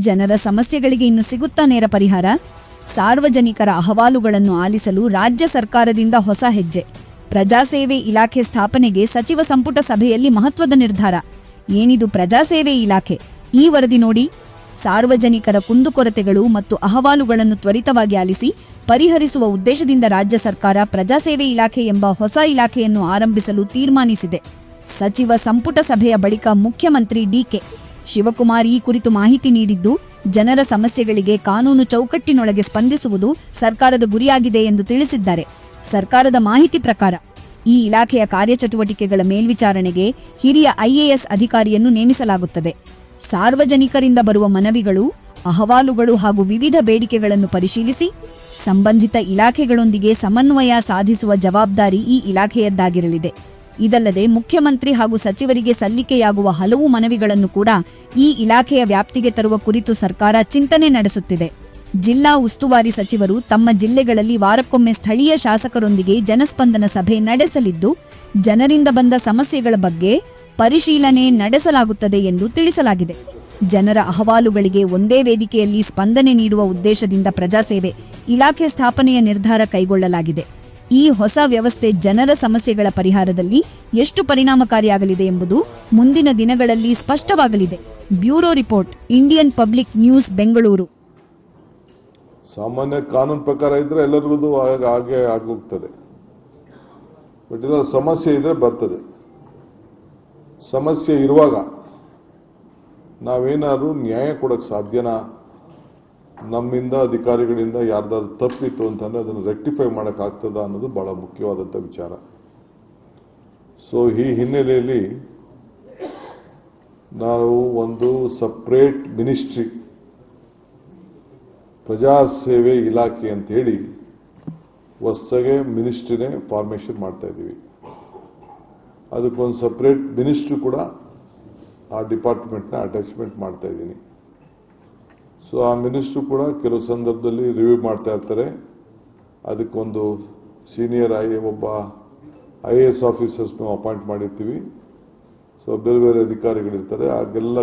ಜನರ ಸಮಸ್ಯೆಗಳಿಗೆ ಇನ್ನು ಸಿಗುತ್ತಾ ನೇರ ಪರಿಹಾರ? ಸಾರ್ವಜನಿಕರ ಅಹವಾಲುಗಳನ್ನು ಆಲಿಸಲು ರಾಜ್ಯ ಸರ್ಕಾರದಿಂದ ಹೊಸ ಹೆಜ್ಜೆ. ಪ್ರಜಾಸೇವೆ ಇಲಾಖೆ ಸ್ಥಾಪನೆಗೆ ಸಚಿವ ಸಂಪುಟ ಸಭೆಯಲ್ಲಿ ಮಹತ್ವದ ನಿರ್ಧಾರ. ಏನಿದು ಪ್ರಜಾಸೇವೆ ಇಲಾಖೆ? ಈ ವರದಿ ನೋಡಿ. ಸಾರ್ವಜನಿಕರ ಕುಂದುಕೊರತೆಗಳು ಮತ್ತು ಅಹವಾಲುಗಳನ್ನು ತ್ವರಿತವಾಗಿ ಆಲಿಸಿ ಪರಿಹರಿಸುವ ಉದ್ದೇಶದಿಂದ ರಾಜ್ಯ ಸರ್ಕಾರ ಪ್ರಜಾಸೇವೆ ಇಲಾಖೆ ಎಂಬ ಹೊಸ ಇಲಾಖೆಯನ್ನು ಆರಂಭಿಸಲು ತೀರ್ಮಾನಿಸಿದೆ. ಸಚಿವ ಸಂಪುಟ ಸಭೆಯ ಬಳಿಕ ಮುಖ್ಯಮಂತ್ರಿ ಡಿ.ಕೆ. ಶಿವಕುಮಾರ್ ಈ ಕುರಿತು ಮಾಹಿತಿ ನೀಡಿದ್ದು, ಜನರ ಸಮಸ್ಯೆಗಳಿಗೆ ಕಾನೂನು ಚೌಕಟ್ಟಿನೊಳಗೆ ಸ್ಪಂದಿಸುವುದು ಸರ್ಕಾರದ ಗುರಿಯಾಗಿದೆ ಎಂದು ತಿಳಿಸಿದ್ದಾರೆ. ಸರ್ಕಾರದ ಮಾಹಿತಿ ಪ್ರಕಾರ ಈ ಇಲಾಖೆಯ ಕಾರ್ಯಚಟುವಟಿಕೆಗಳ ಮೇಲ್ವಿಚಾರಣೆಗೆ ಹಿರಿಯ ಐಎಎಸ್ ಅಧಿಕಾರಿಯನ್ನು ನೇಮಿಸಲಾಗುತ್ತದೆ. ಸಾರ್ವಜನಿಕರಿಂದ ಬರುವ ಮನವಿಗಳು, ಅಹವಾಲುಗಳು ಹಾಗೂ ವಿವಿಧ ಬೇಡಿಕೆಗಳನ್ನು ಪರಿಶೀಲಿಸಿ ಸಂಬಂಧಿತ ಇಲಾಖೆಗಳೊಂದಿಗೆ ಸಮನ್ವಯ ಸಾಧಿಸುವ ಜವಾಬ್ದಾರಿ ಈ ಇಲಾಖೆಯದ್ದಾಗಿರಲಿದೆ. ಇದಲ್ಲದೆ ಮುಖ್ಯಮಂತ್ರಿ ಹಾಗೂ ಸಚಿವರಿಗೆ ಸಲ್ಲಿಕೆಯಾಗುವ ಹಲವು ಮನವಿಗಳನ್ನು ಕೂಡ ಈ ಇಲಾಖೆಯ ವ್ಯಾಪ್ತಿಗೆ ತರುವ ಕುರಿತು ಸರ್ಕಾರ ಚಿಂತನೆ ನಡೆಸುತ್ತಿದೆ. ಜಿಲ್ಲಾ ಉಸ್ತುವಾರಿ ಸಚಿವರು ತಮ್ಮ ಜಿಲ್ಲೆಗಳಲ್ಲಿ ವಾರಕ್ಕೊಮ್ಮೆ ಸ್ಥಳೀಯ ಶಾಸಕರೊಂದಿಗೆ ಜನಸ್ಪಂದನ ಸಭೆ ನಡೆಸಲಿದ್ದು, ಜನರಿಂದ ಬಂದ ಸಮಸ್ಯೆಗಳ ಬಗ್ಗೆ ಪರಿಶೀಲನೆ ನಡೆಸಲಾಗುತ್ತದೆ ಎಂದು ತಿಳಿಸಲಾಗಿದೆ. ಜನರ ಅಹವಾಲುಗಳಿಗೆ ಒಂದೇ ವೇದಿಕೆಯಲ್ಲಿ ಸ್ಪಂದನೆ ನೀಡುವ ಉದ್ದೇಶದಿಂದ ಪ್ರಜಾಸೇವೆ ಇಲಾಖೆ ಸ್ಥಾಪನೆಯ ನಿರ್ಧಾರ ಕೈಗೊಳ್ಳಲಾಗಿದೆ. ಈ ಹೊಸ ವ್ಯವಸ್ಥೆ ಜನರ ಸಮಸ್ಯೆಗಳ ಪರಿಹಾರದಲ್ಲಿ ಎಷ್ಟು ಪರಿಣಾಮಕಾರಿಯಾಗಲಿದೆ ಎಂಬುದು ಮುಂದಿನ ದಿನಗಳಲ್ಲಿ ಸ್ಪಷ್ಟವಾಗಲಿದೆ. Bureau report, Indian public news, Bengaluru. ಸಾಮಾನ್ಯ ಕಾನೂನು ಪ್ರಕಾರ ಇದ್ರೆ ಎಲ್ಲರಿಗೂ ಹಾಗೆ ಆಗೋಗ್ತದೆ. ಬಟ್ ಇದರ ಸಮಸ್ಯೆ ಇದ್ರೆ ಬರ್ತದೆ. ಸಮಸ್ಯೆ ಇರುವಾಗ ನಾವೇನಾದ್ರೂ ನ್ಯಾಯ ಕೊಡಕ್ಕೆ ಸಾಧ್ಯನಾ? ನಮ್ಮಿಂದ ಅಧಿಕಾರಿಗಳಿಂದ ಯಾರ್ದಾದ್ರು ತಪ್ಪಿತ್ತು ಅಂತಂದ್ರೆ ಅದನ್ನು ರೆಕ್ಟಿಫೈ ಮಾಡೋಕ್ಕಾಗ್ತದ ಅನ್ನೋದು ಬಹಳ ಮುಖ್ಯವಾದಂಥ ವಿಚಾರ. ಸೊ ಈ ಹಿನ್ನೆಲೆಯಲ್ಲಿ ನಾವು ಒಂದು ಸಪ್ರೇಟ್ ಮಿನಿಸ್ಟ್ರಿ, ಪ್ರಜಾಸೇವೆ ಇಲಾಖೆ ಅಂತ ಹೇಳಿ ಹೊಸಗೆ ಮಿನಿಸ್ಟ್ರಿನೇ ಫಾರ್ಮೇಷನ್ ಮಾಡ್ತಾ ಇದ್ದೀವಿ. ಅದಕ್ಕೊಂದು ಸಪ್ರೇಟ್ ಮಿನಿಸ್ಟ್ರಿ ಕೂಡ ಆ ಡಿಪಾರ್ಟ್ಮೆಂಟ್ನ ಅಟ್ಯಾಚ್ಮೆಂಟ್ ಮಾಡ್ತಾ ಇದ್ದೀನಿ. ಸೊ ಆ ಮಿನಿಸ್ಟ್ರು ಕೂಡ ಕೆಲವು ಸಂದರ್ಭದಲ್ಲಿ ರಿವ್ಯೂ ಮಾಡ್ತಾ ಇರ್ತಾರೆ. ಅದಕ್ಕೊಂದು ಸೀನಿಯರ್ ಒಬ್ಬ IAS ಆಫೀಸರ್ಸ್ನು ಅಪಾಯಿಂಟ್ ಮಾಡಿರ್ತೀವಿ. ಸೊ ಬೇರೆ ಬೇರೆ ಅಧಿಕಾರಿಗಳಿರ್ತಾರೆ. ಆಗೆಲ್ಲ